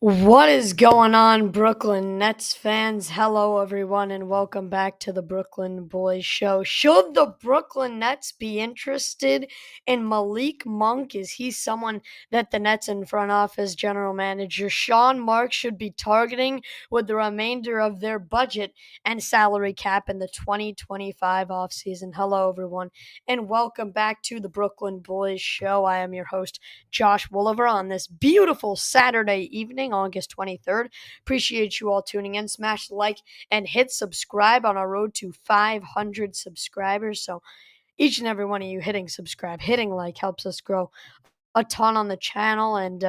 What is going on, Brooklyn Nets fans? Hello, everyone, and welcome back to the Brooklyn Boys Show. Should the Brooklyn Nets be interested in Malik Monk? Is he someone that the Nets in front office general manager Sean Marks should be targeting with the remainder of their budget and salary cap in the 2025 offseason? Hello, everyone, and welcome back to the Brooklyn Boys Show. I am your host, Josh Wolliver, on this beautiful Saturday evening, August 23rd. Appreciate you all tuning in. Smash the like and hit subscribe on our road to 500 subscribers. So each and every one of you hitting subscribe, hitting like helps us grow a ton on the channel, and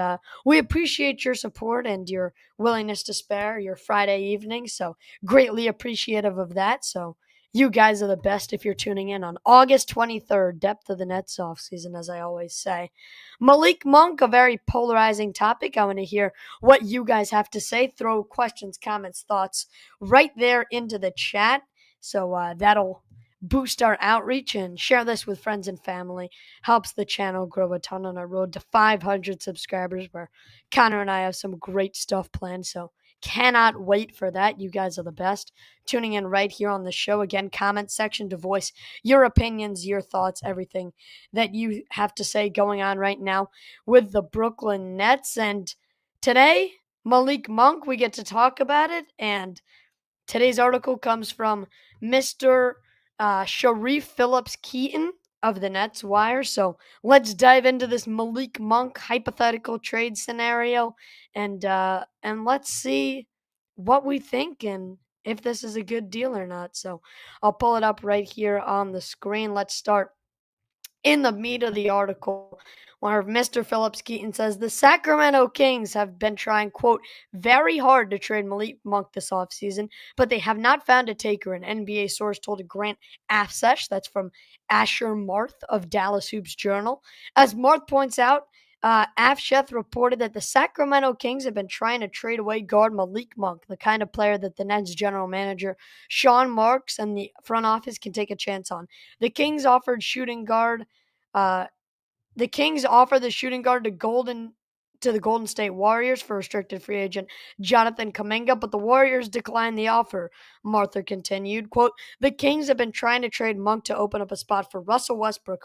we appreciate your support and your willingness to spare your Friday evening. So greatly appreciative of that. So you guys are the best if you're tuning in on August 23rd, depth of the Nets offseason, as I always say. Malik Monk, a very polarizing topic. I want to hear what you guys have to say. Throw questions, comments, thoughts right there into the chat. So that'll boost our outreach, and share this with friends and family. Helps the channel grow a ton on our road to 500 subscribers, where Connor and I have some great stuff planned. So cannot wait for that. You guys are the best. Tuning in right here on the show. Again, comment section to voice your opinions, your thoughts, everything that you have to say going on right now with the Brooklyn Nets. And today, Malik Monk, we get to talk about it. And today's article comes from Mr. Sharif Phillips Keaton of the Nets Wire. So let's dive into this Malik Monk hypothetical trade scenario, and let's see what we think and if this is a good deal or not. So I'll pull it up right here on the screen. Let's start in the meat of the article, where Mr. Phillips Keaton says the Sacramento Kings have been trying, quote, very hard to trade Malik Monk this offseason, but they have not found a taker, an NBA source told Grant Afsesh. That's from Asher Marth of Dallas Hoops Journal. As Marth points out, Afsheth reported that the Sacramento Kings have been trying to trade away guard Malik Monk, the kind of player that the Nets general manager Sean Marks and the front office can take a chance on. The Kings offered shooting guard. Uh, the Kings offer the shooting guard to the Golden State Warriors for restricted free agent Jonathan Kuminga, but the Warriors declined the offer. Martha continued, quote, the Kings have been trying to trade Monk to open up a spot for Russell Westbrook,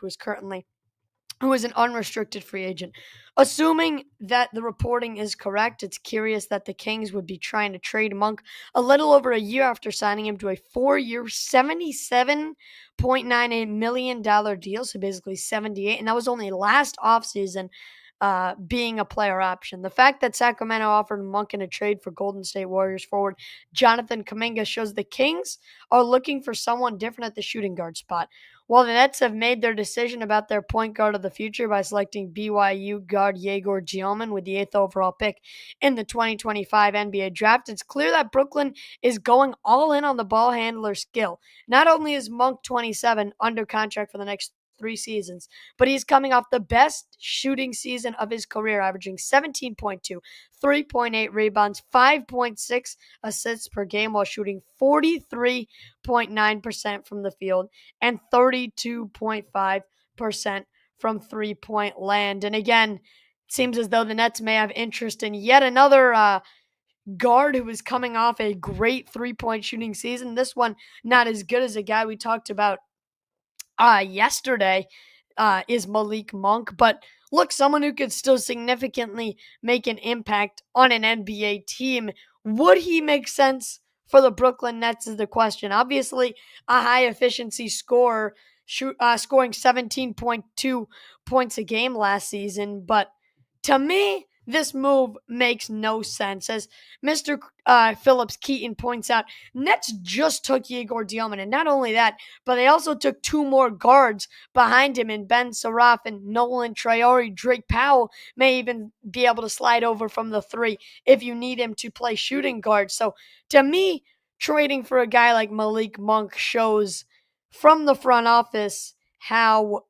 who is an unrestricted free agent. Assuming that the reporting is correct, it's curious that the Kings would be trying to trade Monk a little over a year after signing him to a 4-year, $77.98 million deal, so basically 78, and that was only last offseason, being a player option. The fact that Sacramento offered Monk in a trade for Golden State Warriors forward Jonathan Kuminga shows the Kings are looking for someone different at the shooting guard spot. While the Nets have made their decision about their point guard of the future by selecting BYU guard Yegor Gioman with the 8th overall pick in the 2025 NBA draft, it's clear that Brooklyn is going all in on the ball handler skill. Not only is Monk 27 under contract for the next 3 seasons, but he's coming off the best shooting season of his career, averaging 17.2, 3.8 rebounds, 5.6 assists per game while shooting 43.9% from the field and 32.5% from three-point land. And again, it seems as though the Nets may have interest in yet another guard who is coming off a great three-point shooting season. This one not as good as a guy we talked about yesterday, is Malik Monk. But look, someone who could still significantly make an impact on an NBA team. Would he make sense for the Brooklyn Nets is the question. Obviously, a high efficiency scorer, scoring 17.2 points a game last season. But to me, this move makes no sense. As Mr. Phillips Keaton points out, Nets just took Yegor Dioman, and not only that, but they also took 2 more guards behind him in Ben Saraf and Nolan Traore. Drake Powell may even be able to slide over from the 3 if you need him to play shooting guard. So to me, trading for a guy like Malik Monk shows from the front office how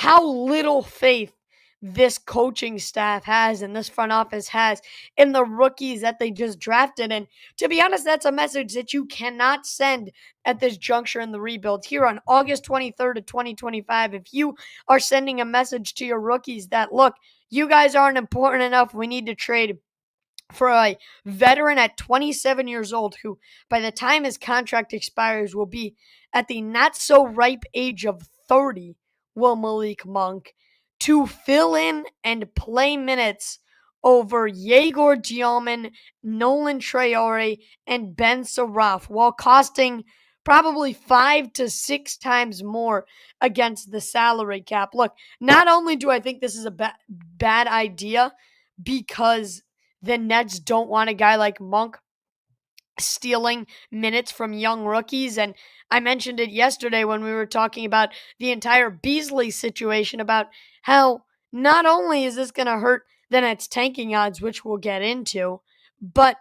little faith this coaching staff has and this front office has in the rookies that they just drafted. And to be honest, that's a message that you cannot send at this juncture in the rebuild. Here on August 23rd of 2025, if you are sending a message to your rookies that, look, you guys aren't important enough, we need to trade for a veteran at 27 years old, who by the time his contract expires will be at the not so ripe age of 30, will Malik Monk, to fill in and play minutes over Yegor Dioman, Nolan Traore, and Ben Saraf, while costing probably 5 to 6 times more against the salary cap. Look, not only do I think this is a bad idea because the Nets don't want a guy like Monk stealing minutes from young rookies. And I mentioned it yesterday when we were talking about the entire Beasley situation, about how not only is this going to hurt the Nets' tanking odds, which we'll get into, but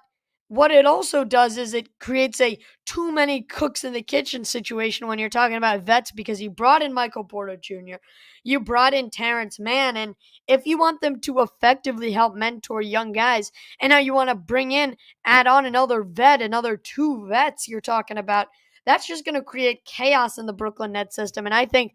what it also does is it creates a too many cooks in the kitchen situation when you're talking about vets, because you brought in Michael Porter Jr., you brought in Terrence Mann, and if you want them to effectively help mentor young guys, and now you want to add on another vet, another two vets you're talking about, that's just going to create chaos in the Brooklyn Nets system. And I think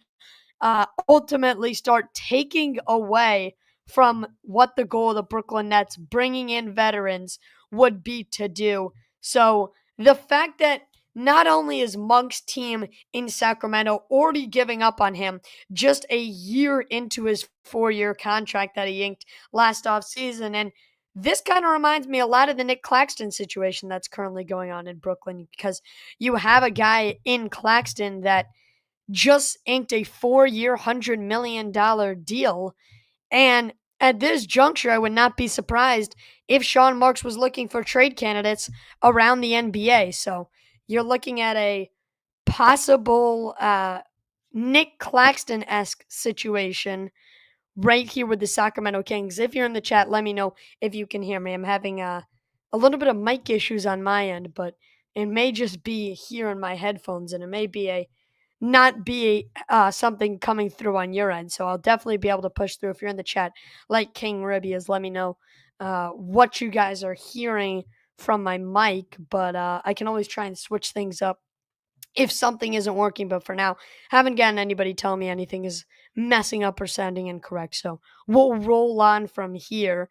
ultimately start taking away from what the goal of the Brooklyn Nets bringing in veterans would be to do. So the fact that not only is Monk's team in Sacramento already giving up on him just a year into his 4-year contract that he inked last offseason, and this kind of reminds me a lot of the Nick Claxton situation that's currently going on in Brooklyn, because you have a guy in Claxton that just inked a 4-year, $100 million deal. And at this juncture, I would not be surprised if Sean Marks was looking for trade candidates around the NBA. So you're looking at a possible Nick Claxton-esque situation right here with the Sacramento Kings. If you're in the chat, let me know if you can hear me. I'm having a little bit of mic issues on my end, but it may just be here in my headphones, and it may be not be something coming through on your end. So I'll definitely be able to push through. If you're in the chat, like King Ribby is, let me know what you guys are hearing from my mic. But I can always try and switch things up if something isn't working. But for now, haven't gotten anybody tell me anything is messing up or sounding incorrect. So we'll roll on from here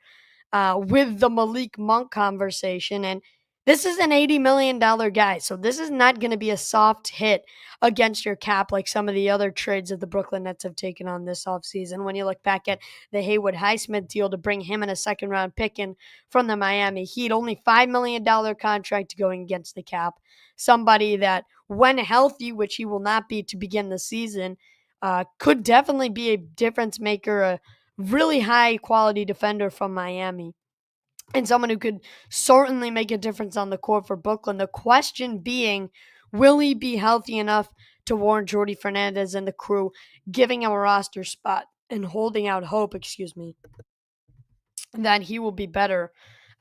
with the Malik Monk conversation. And this is an $80 million guy, so this is not going to be a soft hit against your cap like some of the other trades that the Brooklyn Nets have taken on this offseason. When you look back at the Haywood Highsmith deal to bring him in a second-round pick in from the Miami Heat, only $5 million contract going against the cap. Somebody that, when healthy, which he will not be to begin the season, could definitely be a difference maker, a really high-quality defender from Miami, and someone who could certainly make a difference on the court for Brooklyn. The question being, will he be healthy enough to warrant Jordi Fernandez and the crew giving him a roster spot and holding out hope, that he will be better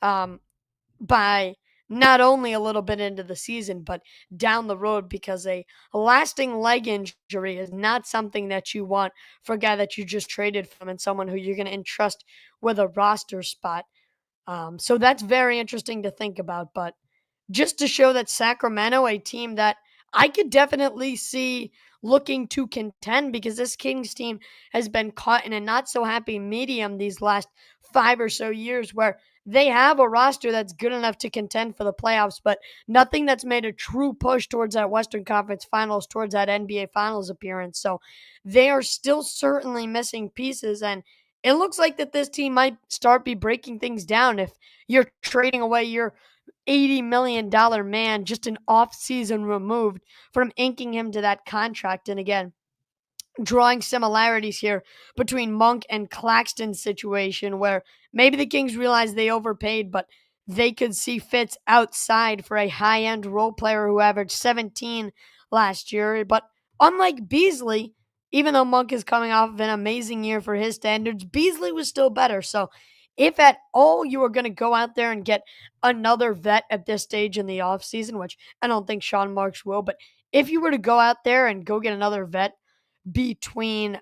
by not only a little bit into the season, but down the road, because a lasting leg injury is not something that you want for a guy that you just traded from and someone who you're going to entrust with a roster spot. So that's very interesting to think about. But just to show that Sacramento, a team that I could definitely see looking to contend, because this Kings team has been caught in a not so happy medium these last 5 or so years, where they have a roster that's good enough to contend for the playoffs, but nothing that's made a true push towards that Western Conference Finals, towards that NBA Finals appearance. So they are still certainly missing pieces, and it looks like that this team might start be breaking things down if you're trading away your $80 million man just an off-season removed from inking him to that contract. And again, drawing similarities here between Monk and Claxton's situation, where maybe the Kings realized they overpaid, but they could see fits outside for a high-end role player who averaged 17 last year. But unlike Beasley, even though Monk is coming off of an amazing year for his standards, Beasley was still better. So if at all you are going to go out there and get another vet at this stage in the offseason, which I don't think Sean Marks will, but if you were to go out there and go get another vet between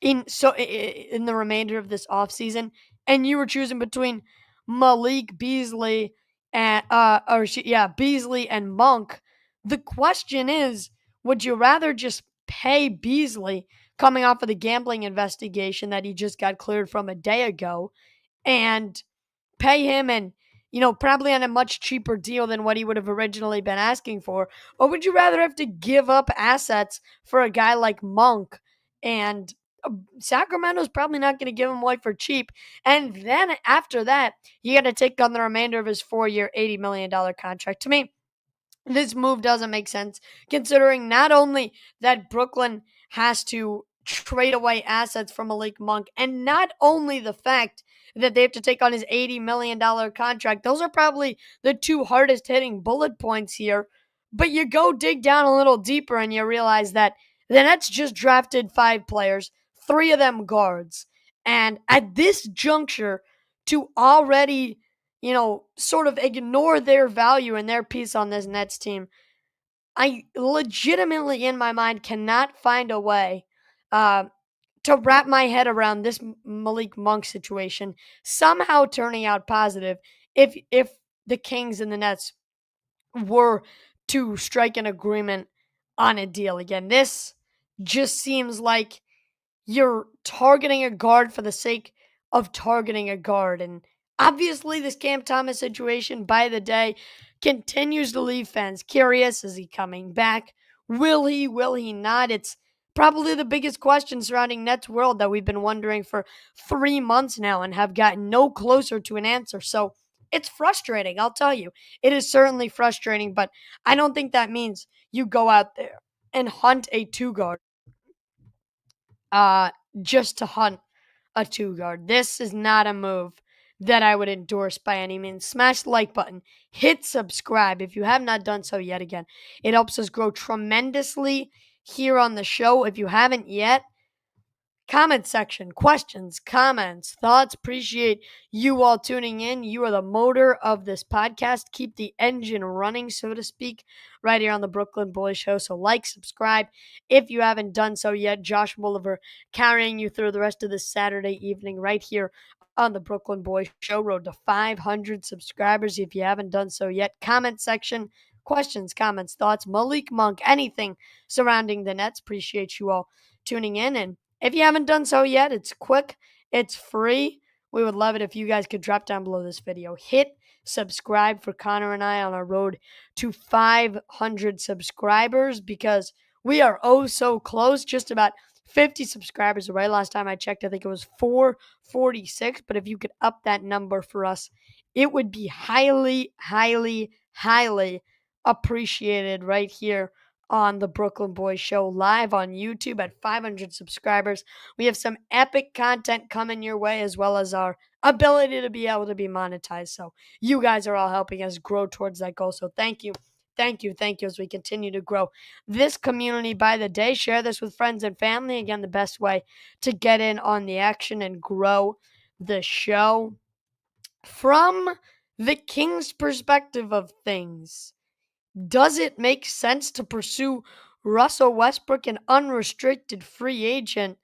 in the remainder of this offseason, and you were choosing between Malik Beasley and Beasley and Monk, the question is, would you rather just pay Beasley, coming off of the gambling investigation that he just got cleared from a day ago, and pay him and, probably on a much cheaper deal than what he would have originally been asking for? Or would you rather have to give up assets for a guy like Monk? And Sacramento's probably not going to give him away for cheap. And then after that, you got to take on the remainder of his 4-year, $80 million contract. To me, this move doesn't make sense considering not only that Brooklyn has to trade away assets from Malik Monk, and not only the fact that they have to take on his $80 million contract. Those are probably the two hardest hitting bullet points here. But you go dig down a little deeper and you realize that the Nets just drafted 5 players, 3 of them guards. And at this juncture, to already sort of ignore their value and their piece on this Nets team, I legitimately, in my mind, cannot find a way uh, to wrap my head around this Malik Monk situation somehow turning out positive if the Kings and the Nets were to strike an agreement on a deal again. This just seems like you're targeting a guard for the sake of targeting a guard. And obviously, this Cam Thomas situation by the day continues to leave fans curious. Is he coming back? Will he? Will he not? It's probably the biggest question surrounding Nets world that we've been wondering for 3 months now and have gotten no closer to an answer. So it's frustrating, I'll tell you. It is certainly frustrating, but I don't think that means you go out there and hunt a 2 guard uh, just to hunt a 2 guard. This is not a move that I would endorse by any means. Smash the like button. Hit subscribe if you have not done so yet again. It helps us grow tremendously here on the show. If you haven't yet, comment section, questions, comments, thoughts. Appreciate you all tuning in. You are the motor of this podcast. Keep the engine running, so to speak, right here on the Brooklyn Boys Show. So like, subscribe if you haven't done so yet. Josh Wolliver carrying you through the rest of this Saturday evening right here on the Brooklyn Boys Show. Road to 500 subscribers if you haven't done so yet. Comment section, questions, comments, thoughts, Malik Monk, anything surrounding the Nets. Appreciate you all tuning in. And if you haven't done so yet, it's quick, it's free. We would love it if you guys could drop down below this video. Hit subscribe for Connor and I on our road to 500 subscribers because we are oh so close, just about 50 subscribers away. Last time I checked, I think it was 446. But if you could up that number for us, it would be highly, highly, highly appreciated right here on the Brooklyn Boys Show live on YouTube at 500 subscribers. We have some epic content coming your way as well as our ability to be able to be monetized. So you guys are all helping us grow towards that goal. So thank you. Thank you. Thank you as we continue to grow this community by the day. Share this with friends and family. Again, the best way to get in on the action and grow the show. From the King's perspective of things, does it make sense to pursue Russell Westbrook, an unrestricted free agent,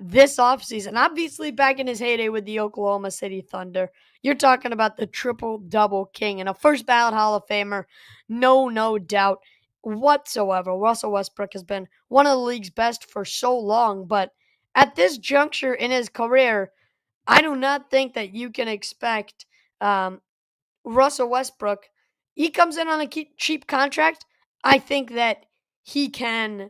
this offseason? Obviously, back in his heyday with the Oklahoma City Thunder, you're talking about the triple-double king and a first-ballot Hall of Famer. No doubt whatsoever. Russell Westbrook has been one of the league's best for so long, but at this juncture in his career, I do not think that you can expect Russell Westbrook. He comes in on a cheap contract. I think that he can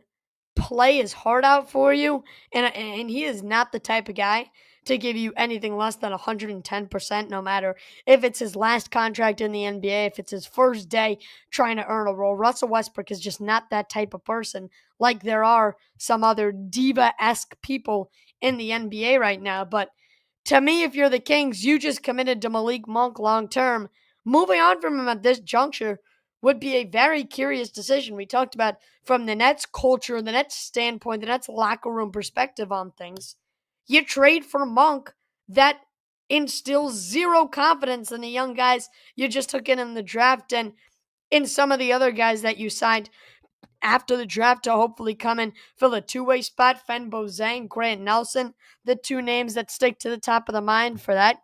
play his heart out for you, and he is not the type of guy to give you anything less than 110%, no matter if it's his last contract in the NBA, if it's his first day trying to earn a role. Russell Westbrook is just not that type of person, like there are some other diva-esque people in the NBA right now. But to me, if you're the Kings, you just committed to Malik Monk long term. Moving on from him at this juncture would be a very curious decision. We talked about from the Nets culture, the Nets standpoint, the Nets locker room perspective on things. You trade for Monk, that instills zero confidence in the young guys you just took in the draft and in some of the other guys that you signed after the draft to hopefully come in, fill a two-way spot. Fenbo Zhang, Grant Nelson, the two names that stick to the top of the mind for that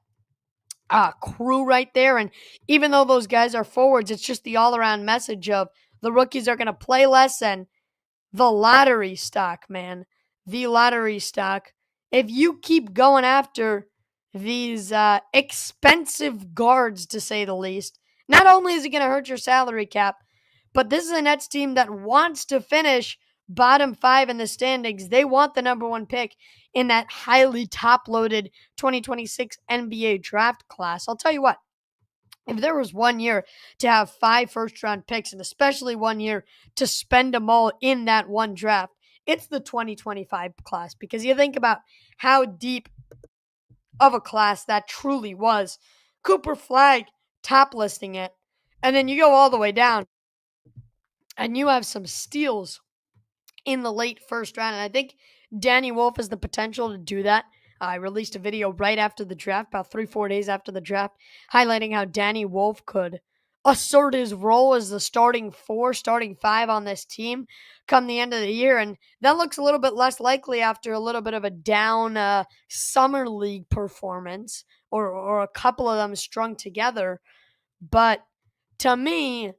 crew right there. And even though those guys are forwards, it's just the all-around message of the rookies are going to play less, and the lottery stock, man. The lottery stock. If you keep going after these expensive guards, to say the least. Not only is it going to hurt your salary cap, but this is a Nets team that wants to finish bottom 5 in the standings. They want the number 1 pick in that highly top-loaded 2026 NBA draft class. I'll tell you what, if there was 1 year to have 5 first-round picks, and especially 1 year to spend them all in that one draft, it's the 2025 class, because you think about how deep of a class that truly was. Cooper Flag top listing it, and then you go all the way down, and you have some steals in the late first round. And I think Danny Wolf has the potential to do that. I released a video right after the draft, about 3-4 days after the draft, highlighting how Danny Wolf could assert his role as the starting 5 on this team come the end of the year. And that looks a little bit less likely after a little bit of a down summer league performance, or a couple of them strung together. But to me,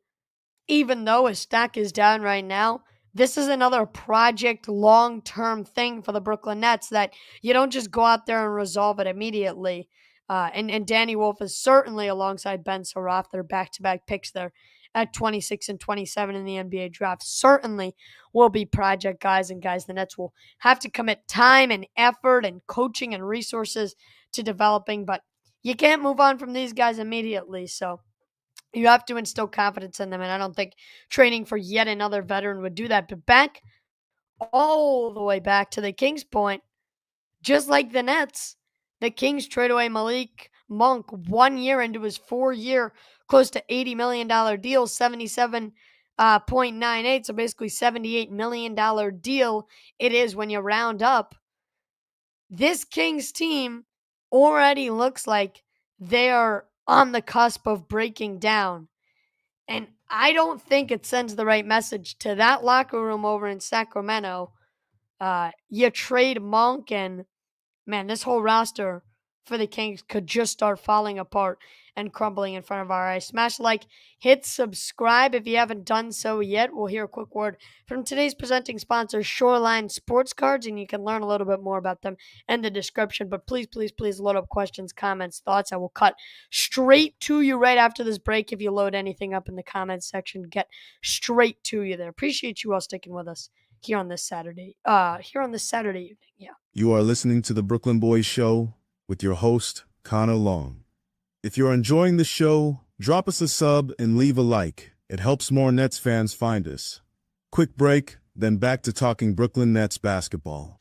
even though his stack is down right now, this is another project long-term thing for the Brooklyn Nets that you don't just go out there and resolve it immediately. And Danny Wolf is certainly, alongside Ben Soroff, their back-to-back picks there at 26 and 27 in the NBA draft, certainly will be project guys. And guys, the Nets will have to commit time and effort and coaching and resources to developing, but you can't move on from these guys immediately. So you have to instill confidence in them, and I don't think trading for yet another veteran would do that. But back, all the way back to the Kings point, just like the Nets, the Kings trade away Malik Monk 1 year into his 4-year, close to $80 million deal, 77.98, so basically $78 million deal it is when you round up. This Kings team already looks like they are on the cusp of breaking down. And I don't think it sends the right message to that locker room over in Sacramento. You trade Monk, and man, this whole roster for the Kings could just start falling apart and crumbling in front of our eyes. Smash like, hit subscribe if you haven't done so yet. We'll hear a quick word from today's presenting sponsor, Shoreline Sports Cards, and you can learn a little bit more about them in the description. But please, please, please load up questions, comments, thoughts. I will cut straight to you right after this break. If you load anything up in the comments section, get straight to you there. Appreciate you all sticking with us here on this Saturday. Evening. Yeah. You are listening to the Brooklyn Boys Show with your host, Connor Long. If you're enjoying the show, drop us a sub and leave a like. It helps more Nets fans find us. Quick break, then back to talking Brooklyn Nets basketball.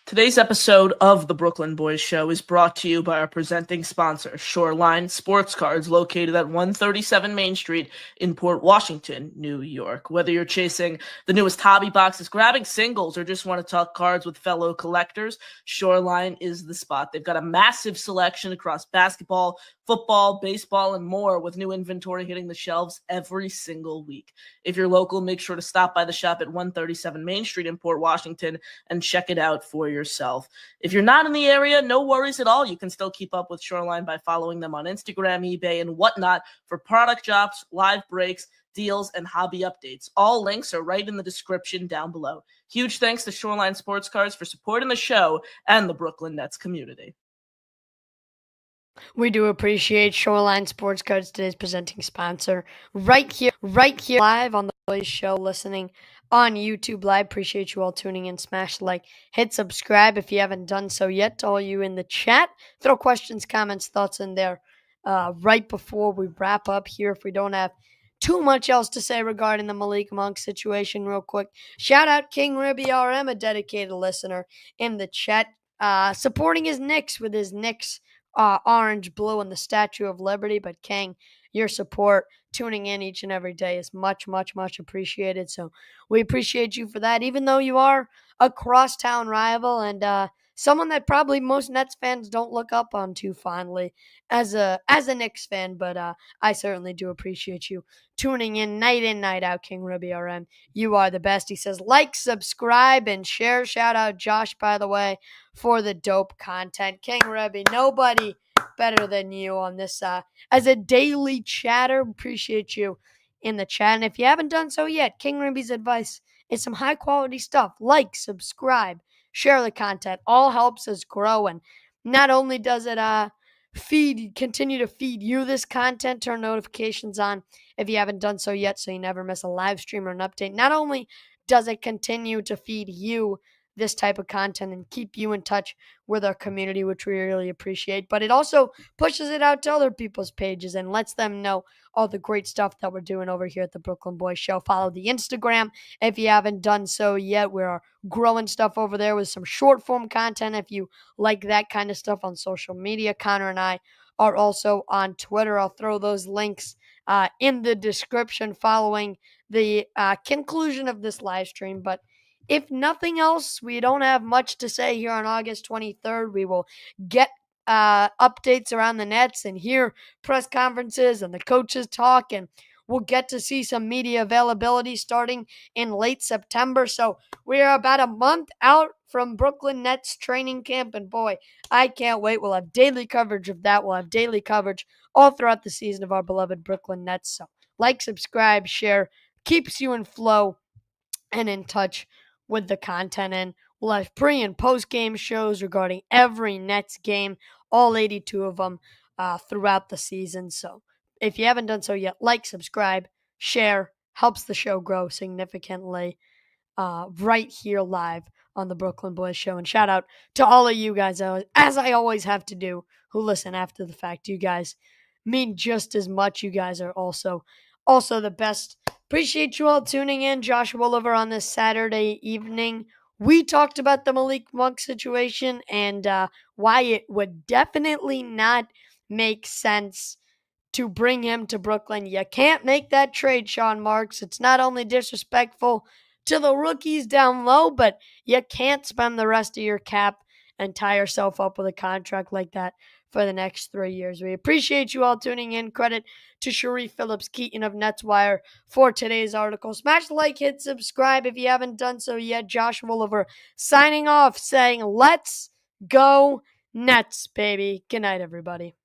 Today's episode of the Brooklyn Boys Show is brought to you by our presenting sponsor, Shoreline Sports Cards, located at 137 Main Street in Port Washington, New York. Whether you're chasing the newest hobby boxes, grabbing singles, or just want to talk cards with fellow collectors, Shoreline is the spot. They've got a massive selection across basketball, football, baseball, and more, with new inventory hitting the shelves every single week. If you're local, make sure to stop by the shop at 137 Main Street in Port Washington and check it out for yourself. If you're not in the area, no worries at all. You can still keep up with Shoreline by following them on Instagram, eBay, and whatnot for product drops, live breaks, deals, and hobby updates. All links are right in the description down below. Huge thanks to Shoreline Sports Cards for supporting the show and the Brooklyn Nets community. We do appreciate Shoreline Sports Cards, today's presenting sponsor, right here live on the Boys Show, listening on YouTube Live. Appreciate you all tuning in. Smash the like, hit subscribe if you haven't done so yet. To all you in the chat, throw questions, comments, thoughts in there right before we wrap up here, if we don't have too much else to say regarding the Malik Monk situation. Real quick, shout out King Ribby RM, a dedicated listener in the chat, supporting his Knicks with his Knicks orange, blue, and the Statue of Liberty. But King, your support, tuning in each and every day is much, much, much appreciated. So we appreciate you for that, even though you are a crosstown rival and someone that probably most Nets fans don't look up on too fondly as a Knicks fan. But I certainly do appreciate you tuning in, night out, King Ruby RM. You are the best. He says, like, subscribe, and share. Shout out Josh, by the way, for the dope content. King Ruby, nobody better than you on this as a daily chatter. Appreciate you in the chat. And if you haven't done so yet, King Ruby's advice is some high quality stuff. Like, subscribe, share the content. All helps us grow. And not only does it continue to feed you this content, turn notifications on if you haven't done so yet so you never miss a live stream or an update. Not only does it continue to feed you this type of content and keep you in touch with our community, which we really appreciate, but it also pushes it out to other people's pages and lets them know all the great stuff that we're doing over here at the Brooklyn Boys Show. Follow the Instagram if you haven't done so yet. We're growing stuff over there with some short form content if you like that kind of stuff on social media. Connor and I are also on Twitter. I'll throw those links in the description following the conclusion of this live stream. But if nothing else, we don't have much to say here on August 23rd. We will get updates around the Nets and hear press conferences and the coaches talk, and we'll get to see some media availability starting in late September. So we are about a month out from Brooklyn Nets training camp, and boy, I can't wait. We'll have daily coverage of that. We'll have daily coverage all throughout the season of our beloved Brooklyn Nets. So like, subscribe, share, keeps you in flow and in touch with the content. And we'll have pre and post game shows regarding every Nets game, all 82 of them throughout the season. So if you haven't done so yet, like, subscribe, share, helps the show grow significantly right here live on the Brooklyn Boys Show. And shout out to all of you guys, as I always have to do, who listen after the fact. You guys mean just as much. You guys are also the best. Appreciate you all tuning in. Joshua Oliver on this Saturday evening. We talked about the Malik Monk situation and why it would definitely not make sense to bring him to Brooklyn. You can't make that trade, Sean Marks. It's not only disrespectful to the rookies down low, but you can't spend the rest of your cap and tie yourself up with a contract like that for the next 3 years. We appreciate you all tuning in. Credit to Sharif Phillips Keaton of NetsWire for today's article. Smash the like, hit subscribe if you haven't done so yet. Josh Oliver signing off saying, let's go Nets, baby. Good night, everybody.